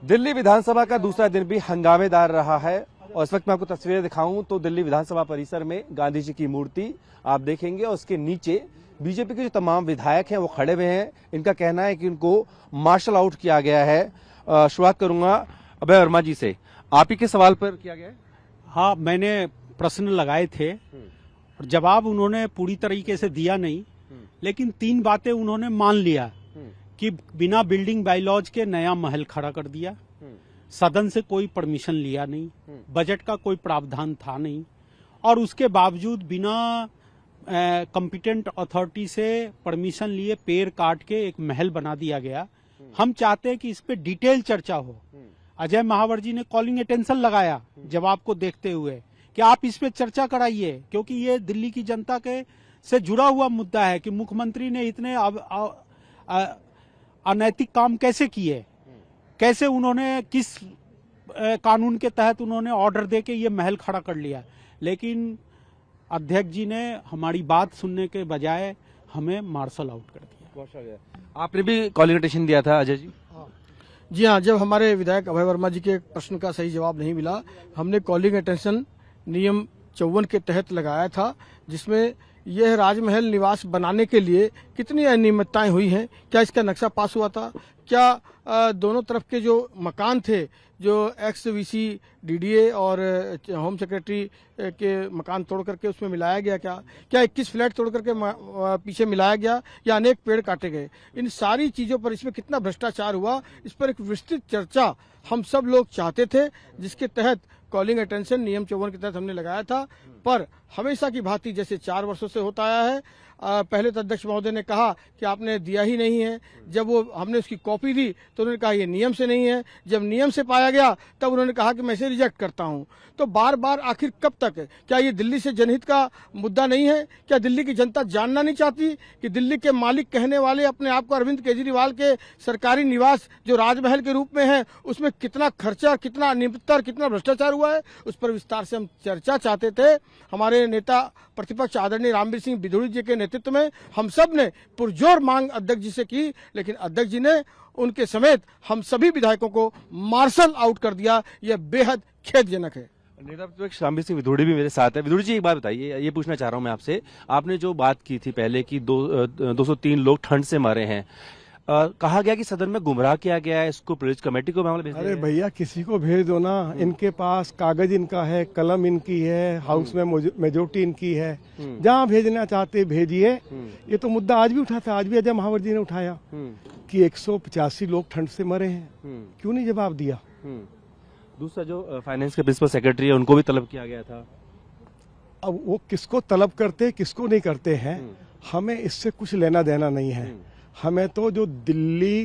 दिल्ली विधानसभा का दूसरा दिन भी हंगामेदार रहा है और इस वक्त मैं आपको तस्वीरें दिखाऊं तो दिल्ली विधानसभा परिसर में गांधी जी की मूर्ति आप देखेंगे और उसके नीचे बीजेपी के जो तमाम विधायक हैं वो खड़े हुए हैं। इनका कहना है कि उनको मार्शल आउट किया गया है। शुरुआत करूंगा अभय वर्मा जी से, आप ही के सवाल पर किया गया है। हाँ, मैंने प्रश्न लगाए थे और जवाब उन्होंने पूरी तरीके से दिया नहीं, लेकिन 3 बातें उन्होंने मान लिया कि बिना बिल्डिंग बायलॉज के नया महल खड़ा कर दिया, सदन से कोई परमिशन लिया नहीं, बजट का कोई प्रावधान था नहीं और उसके बावजूद बिना कॉम्पिटेंट अथॉरिटी से परमिशन लिए पेड़ काट के एक महल बना दिया गया। हम चाहते हैं कि इस पे डिटेल चर्चा हो। अजय महावर जी ने कॉलिंग अटेंशन लगाया जवाब को देखते हुए कि आप इस पे चर्चा कराइए, क्योंकि ये दिल्ली की जनता के से जुड़ा हुआ मुद्दा है कि मुख्यमंत्री ने इतने अनैतिक काम कैसे किए, कैसे उन्होंने किस कानून के तहत उन्होंने ऑर्डर देके ये महल खड़ा कर लिया। लेकिन अध्यक्ष जी ने हमारी बात सुनने के बजाय हमें मार्शल आउट कर दिया। आपने भी कॉलिंग अटेंशन दिया था अजय जी? जी हाँ, जब हमारे विधायक अभय वर्मा जी के प्रश्न का सही जवाब नहीं मिला, हमने कॉलिंग अटेंशन नियम 54 के तहत लगाया था, जिसमें यह राजमहल निवास बनाने के लिए कितनी अनियमितताएं हुई हैं, क्या इसका नक्शा पास हुआ था, क्या दोनों तरफ के जो मकान थे, जो एक्स वीसी डीडीए और होम सेक्रेटरी के मकान तोड़ करके उसमें मिलाया गया, क्या 21 फ्लैट तोड़ करके पीछे मिलाया गया या अनेक पेड़ काटे गए, इन सारी चीजों पर इसमें कितना भ्रष्टाचार हुआ, इस पर एक विस्तृत चर्चा हम सब लोग चाहते थे, जिसके तहत कॉलिंग अटेंशन नियम 54 के तहत हमने लगाया था। पर हमेशा की भांति जैसे 4 वर्षों से होता आया है, पहले तो अध्यक्ष महोदय ने कहा कि आपने दिया ही नहीं है। जब वो हमने उसकी कॉपी दी तो उन्होंने कहा ये नियम से नहीं है। जब नियम से पाया गया तब उन्होंने कहा कि मैं इसे रिजेक्ट करता हूं। तो बार बार आखिर कब तक? क्या ये दिल्ली से जनहित का मुद्दा नहीं है? क्या दिल्ली की जनता जानना नहीं चाहती कि दिल्ली के मालिक कहने वाले अपने आप को अरविंद केजरीवाल के सरकारी निवास जो राजमहल के रूप में है, उसमें कितना खर्चा, कितना अनियमितता और कितना भ्रष्टाचार हुआ है, उस पर विस्तार से हम चर्चा चाहते थे। हमारे नेता प्रतिपक्ष आदरणीय रामवीर सिंह बिधूड़ी जी के नेतृत्व में हम सब ने पुरजोर मांग अध्यक्ष जी से की, लेकिन अध्यक्ष जी ने उनके समेत हम सभी विधायकों को मार्शल आउट कर दिया। यह बेहद खेदजनक है। नेता प्रतिपक्ष रामवीर सिंह विधूड़ी भी मेरे साथ है। विधूड़ी जी, एक बात बताइए, ये पूछना चाह रहा हूं मैं आपसे, आपने जो बात की थी पहले कि 203 लोग ठंड से मरे हैं, कहा गया कि सदन में गुमराह किया गया है, इसको पुलिस कमेटी को मामला भेज दिया। अरे भैया, किसी को भेज दो ना, इनके पास कागज इनका है, कलम इनकी है, हाउस में मेजोरिटी इनकी है, जहाँ भेजना चाहते भेजिए। ये तो मुद्दा आज भी उठा था, आज भी अजय महावर जी ने उठाया कि 185 लोग ठंड से मरे हैं, क्यों नहीं जवाब दिया? दूसरा जो फाइनेंस के प्रिंसिपल सेक्रेटरी है उनको भी तलब किया गया था। अब वो किसको तलब करते किसको नहीं करते हैं, हमें इससे कुछ लेना देना नहीं है। हमें तो जो दिल्ली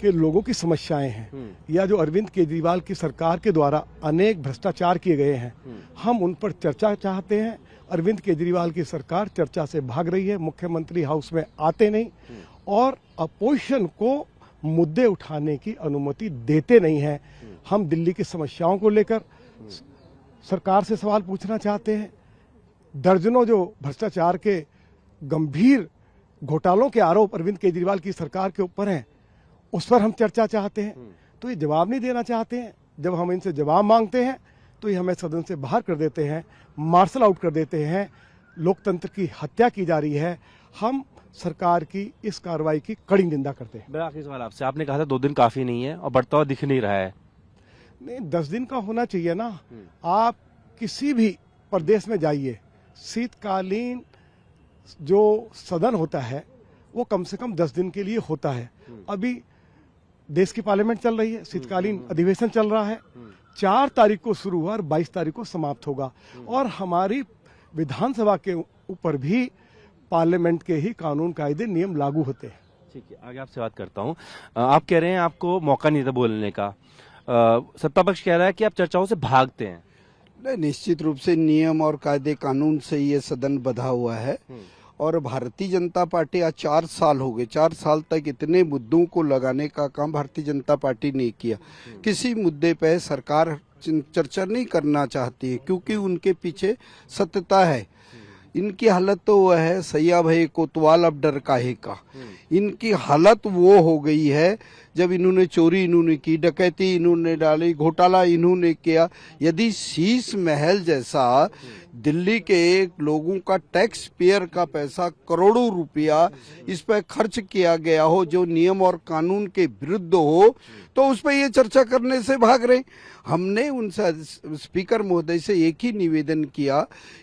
के लोगों की समस्याएं हैं या जो अरविंद केजरीवाल की सरकार के द्वारा अनेक भ्रष्टाचार किए गए हैं, हम उन पर चर्चा चाहते हैं। अरविंद केजरीवाल की सरकार चर्चा से भाग रही है, मुख्यमंत्री हाउस में आते नहीं और अपोजिशन को मुद्दे उठाने की अनुमति देते नहीं है। हम दिल्ली की समस्याओं को लेकर सरकार से सवाल पूछना चाहते हैं। दर्जनों जो भ्रष्टाचार के गंभीर घोटालों के आरोप अरविंद केजरीवाल की सरकार के ऊपर हैं, उस पर हम चर्चा चाहते हैं। तो ये जवाब नहीं देना चाहते हैं। जब हम इनसे जवाब मांगते हैं तो ये हमें सदन से बाहर कर देते हैं, मार्शल आउट कर देते हैं, लोकतंत्र की हत्या की जा रही है। हम सरकार की इस कार्रवाई की कड़ी निंदा करते हैं। मेरा आखिरी सवाल आपसे, आपने कहा था 2 दिन काफी नहीं है और बढ़ता हुआ दिख नहीं रहा है। नहीं, 10 दिन का होना चाहिए ना। आप किसी भी प्रदेश में जाइए, शीतकालीन जो सदन होता है वो कम से कम 10 दिन के लिए होता है। अभी देश की पार्लियामेंट चल रही है, शीतकालीन अधिवेशन चल रहा है। 4 तारीख को शुरू हुआ और 22 तारीख को समाप्त होगा और हमारी विधानसभा के ऊपर भी पार्लियामेंट के ही कानून कायदे नियम लागू होते हैं। ठीक है, आगे आपसे बात करता हूं। आप कह रहे हैं आपको मौका नहीं था बोलने का, सत्ता पक्ष कह रहा है कि आप चर्चाओं से भागते हैं। नहीं, निश्चित रूप से नियम और कायदे कानून से ये सदन बंधा हुआ है और भारतीय जनता पार्टी आज 4 साल हो गए, 4 साल तक इतने मुद्दों को लगाने का काम भारतीय जनता पार्टी ने किया। किसी मुद्दे पे सरकार चर्चा नहीं करना चाहती है क्योंकि उनके पीछे सत्यता है। इनकी हालत तो वह है, सैया भाई कोतवाल अब डर काहे का। इनकी हालत वो हो गई है जब इन्होंने चोरी इन्होंने की, डकैती इन्होंने डाली, घोटाला इन्होंने किया। यदि शीश महल जैसा दिल्ली के लोगों का टैक्स पेयर का पैसा करोड़ों रुपया इस पर खर्च किया गया हो जो नियम और कानून के विरुद्ध हो, तो उस पर ये चर्चा करने से भाग रहे। हमने उनसे स्पीकर महोदय से एक ही निवेदन किया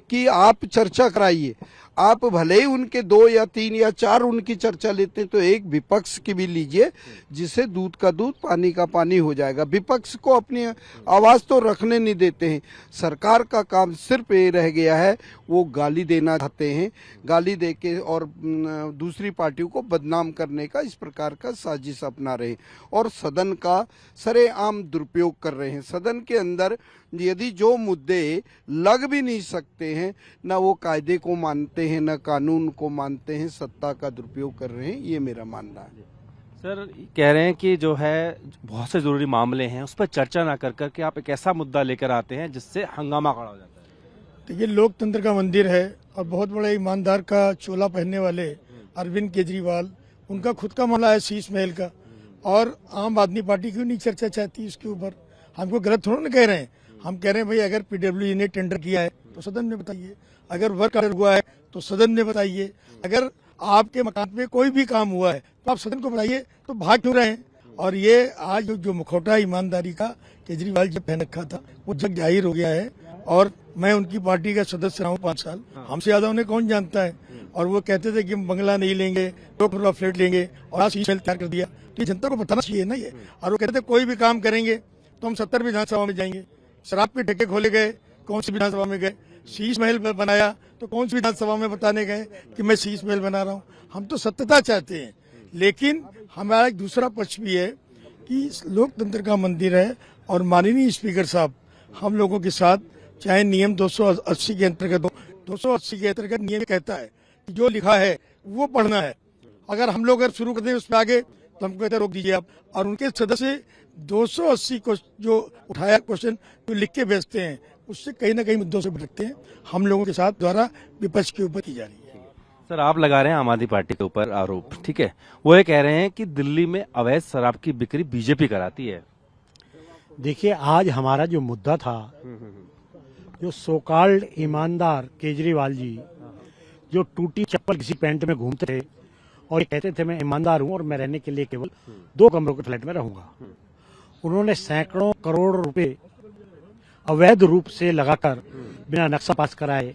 कि आप चर्चा कराइए। आप भले ही उनके 2 या 3 या 4 उनकी चर्चा लेते हैं, तो एक विपक्ष की भी लीजिए, जिससे दूध का दूध पानी का पानी हो जाएगा। विपक्ष को अपनी आवाज तो रखने नहीं देते हैं। सरकार का काम सिर्फ ये रह गया है, वो गाली देना चाहते हैं, गाली देके और दूसरी पार्टियों को बदनाम करने का इस प्रकार का साजिश अपना रहे और सदन का सरेआम दुरुपयोग कर रहे हैं। सदन के अंदर यदि जो मुद्दे लग भी नहीं सकते हैं, ना वो कायदे को मानते हैं, ना कानून को मानते हैं, सत्ता का दुरुपयोग कर रहे हैं, ये मेरा मानना है। सर कह रहे हैं कि जो है बहुत से जरूरी मामले हैं उस पर चर्चा ना कर करके आप एक ऐसा मुद्दा लेकर आते हैं जिससे हंगामा खड़ा हो जाता है। देखिए, लोकतंत्र का मंदिर है और बहुत बड़े ईमानदार का चोला पहनने वाले अरविंद केजरीवाल, उनका खुद का मामला है शीश महल का, और आम आदमी पार्टी क्यों नहीं चर्चा चाहती इसके ऊपर? हमको गलत थोड़ा ना कह रहे हैं, हम कह रहे हैं भाई अगर पीडब्ल्यूडी ने टेंडर किया है तो सदन में बताइए, अगर वर्क ऑर्डर हुआ है तो सदन में बताइए, अगर आपके मकान पे कोई भी काम हुआ है तो आप सदन को बताइए, तो भाग क्यों रहे हैं? और ये आज जो मुखौटा ईमानदारी का केजरीवाल जी पहन रखा था वो जग जाहिर हो गया है। और मैं उनकी पार्टी का सदस्य रहा हूँ 5 साल, हमसे ज्यादा उन्हें कौन जानता है। और वो कहते थे कि हम बंगला नहीं लेंगे, 2 करोड़ फ्लैट लेंगे, और आज शीश महल तैयार कर दिया। तो ये जनता को बताना चाहिए ना ये। और वो कहते थे कोई भी काम करेंगे तो हम 70 विधानसभा में जाएंगे। शराब के ठेके खोले गए, कौन सी विधानसभा में गए? शीश महल बनाया तो कौन सी विधानसभा में बताने गए कि मैं शीश महल बना रहा हूँ? हम तो सत्यता चाहते हैं, लेकिन हमारा एक दूसरा पक्ष भी है कि लोकतंत्र का मंदिर है और माननीय स्पीकर साहब हम लोगों के साथ, चाहे नियम 280 के अंतर्गत हो, 280 के अंतर्गत नियम कहता है कि जो लिखा है वो पढ़ना है। अगर हम लोग अगर शुरू कर दें उस पर आगे तो हमको कहते रोक दीजिए आप। और उनके सदस्य 280 को जो उठाया क्वेश्चन जो लिख के भेजते हैं उससे कहीं ना कहीं मुद्दों से भटकते हैं, हम लोगों के साथ द्वारा विपक्ष के ऊपर की जा रही है। सर आप लगा रहे हैं आम आदमी पार्टी के ऊपर आरोप, ठीक है, वो ये कह रहे हैं कि दिल्ली में अवैध शराब की बिक्री बीजेपी कराती है। देखिए, आज हमारा जो मुद्दा था, जो सोकाल्ड ईमानदार केजरीवाल जी जो टूटी चप्पल किसी पैंट में घूमते थे और ये कहते थे मैं ईमानदार हूं और मैं रहने के लिए केवल 2 कमरों के फ्लैट में रहूंगा, उन्होंने सैकड़ों करोड़ रुपए अवैध रूप से लगाकर बिना नक्शा पास कराए,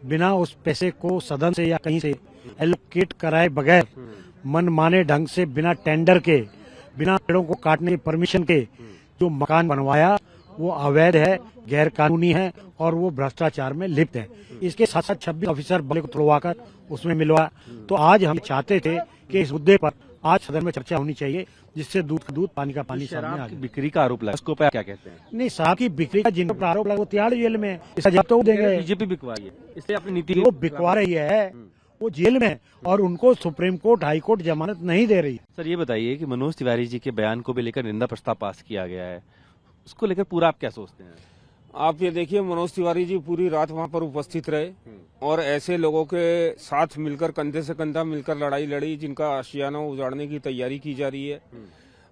बिना उस पैसे को सदन से या कहीं से एलोकेट कराए बगैर मनमाने ढंग से बिना टेंडर के, बिना पेड़ों को काटने की परमिशन के जो मकान बनवाया वो अवैध है, गैर कानूनी है और वो भ्रष्टाचार में लिप्त है। इसके साथ साथ 26 ऑफिसर बड़े को तुड़वाकर उसमें मिलवा। तो आज हम चाहते थे कि इस मुद्दे पर आज सदन में चर्चा होनी चाहिए, जिससे दूध का दूध पानी का पानी सामने आ जाए। बिक्री का आरोप लगा, उसको क्या कहते हैं? नहीं, शराब की बिक्री का जिन पर आरोप लगा वो तिहाड़ जेल में, इसका जवाब तो देंगे। बीजेपी बिकवा रही है, इसलिए अपनी नीति जो बिकवा रही है वो जेल में और उनको सुप्रीम कोर्ट, हाई कोर्ट जमानत नहीं दे रही। सर ये बताइए कि मनोज तिवारी जी के बयान को भी लेकर निंदा प्रस्ताव पास किया गया है, उसको लेकर पूरा आप क्या सोचते हैं? आप ये देखिए, मनोज तिवारी जी पूरी रात वहां पर उपस्थित रहे और ऐसे लोगों के साथ मिलकर कंधे से कंधा मिलकर लड़ाई लड़ी जिनका आशियाना उजाड़ने की तैयारी की जा रही है।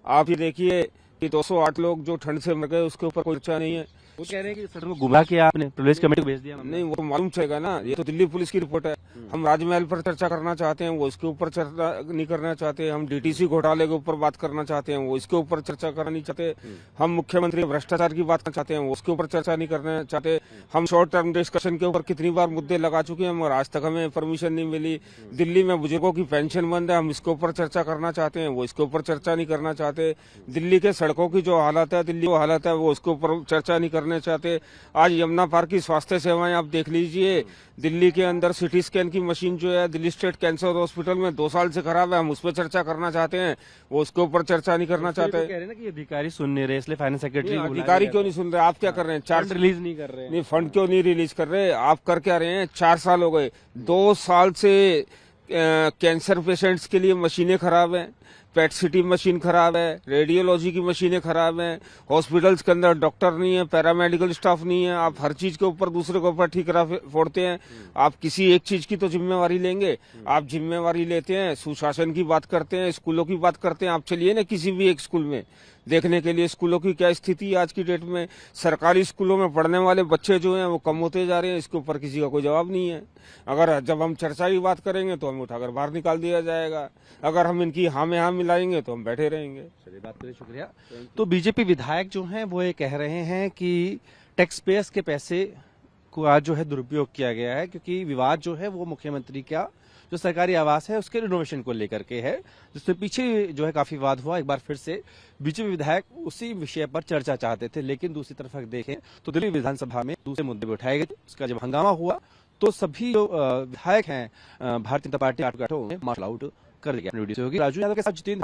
आप ये देखिए कि 208 लोग जो ठंड से मर गए उसके ऊपर कोई चर्चा नहीं है। वो कह रहे हैं कि सर को गुमराह किया आपने, प्रदेश कमेटी को भेज दिया। नहीं, वो तो मालूम चलेगा ना, ये तो दिल्ली पुलिस की रिपोर्ट है। हम राजमहल पर चर्चा करना चाहते हैं, वो इसके ऊपर चर्चा नहीं करना चाहते। हम डीटीसी घोटाले के ऊपर बात करना चाहते हैं, वो इसके ऊपर चर्चा करना नहीं चाहते। हम मुख्यमंत्री भ्रष्टाचार की बात करना चाहते हैं, वो उसके ऊपर चर्चा नहीं करना चाहते। हम शॉर्ट टर्म डिस्कशन के ऊपर कितनी बार मुद्दे लगा चुके हैं मगर आज तक हमें परमिशन नहीं मिली। दिल्ली में बुजुर्गों की पेंशन बंद है, हम इसके ऊपर चर्चा करना चाहते हैं, वो इसके ऊपर चर्चा नहीं करना चाहते। दिल्ली के सड़कों की जो हालत है, दिल्ली वो हालत है, वो उसके ऊपर चर्चा नहीं करना चाहते। आज यमुना पार्क की स्वास्थ्य सेवाएं आप देख लीजिए, दिल्ली के अंदर सिटी स्कैन की मशीन जो है दिल्ली स्टेट कैंसर हॉस्पिटल में 2 साल से खराब है, हम उस पर चर्चा करना चाहते हैं, वो उसके ऊपर चर्चा नहीं करना चाहते। कह रहे हैं ना कि अधिकारी सुन नहीं रहे, इसलिए फाइनेंस सेक्रेटरी अधिकारी क्यों नहीं सुन रहे? आप क्या कर रहे हैं? फंड रिलीज नहीं कर रहे, नहीं, फंड क्यों नहीं रिलीज कर रहे? आप कर क्या रहे हैं? 4 साल हो गए, 2 साल से कैंसर पेशेंट्स के लिए मशीनें खराब हैं, पेट सिटी मशीन खराब है, रेडियोलॉजी की मशीनें खराब हैं, हॉस्पिटल्स के अंदर डॉक्टर नहीं है, पैरामेडिकल स्टाफ नहीं है। आप हर चीज के ऊपर दूसरे के ऊपर ठिकरा फोड़ते हैं। आप किसी एक चीज की तो जिम्मेवारी लेंगे, आप जिम्मेवारी लेते हैं, सुशासन की बात करते हैं, स्कूलों की बात करते हैं। आप चलिए ना किसी भी एक स्कूल में देखने के लिए स्कूलों की क्या स्थिति है आज की डेट में। सरकारी स्कूलों में पढ़ने वाले बच्चे जो हैं वो कम होते जा रहे हैं, इसके ऊपर किसी का कोई जवाब नहीं है। अगर जब हम चर्चा की बात करेंगे तो हमें उठाकर बाहर निकाल दिया जाएगा, अगर हम इनकी हाँ में हाँ मिलाएंगे तो हम बैठे रहेंगे। चलिए, बात करिए, शुक्रिया। तो बीजेपी विधायक जो हैं वो ये कह रहे हैं कि टैक्स पेयर्स के पैसे को आज जो है दुरुपयोग किया गया है, क्योंकि विवाद जो है वो मुख्यमंत्री का जो सरकारी आवास है उसके रिनोवेशन को लेकर के है, जिसमें पीछे जो है काफी विवाद हुआ। एक बार फिर से बीजेपी विधायक उसी विषय पर चर्चा चाहते थे, लेकिन दूसरी तरफ अगर देखें तो दिल्ली विधानसभा में दूसरे मुद्दे भी उठाए गए। उसका जब हंगामा हुआ तो सभी जो विधायक हैं भारतीय जनता पार्टी ने मार्शल आउट कर दिया। राजू यादव के साथ जितेंद्र,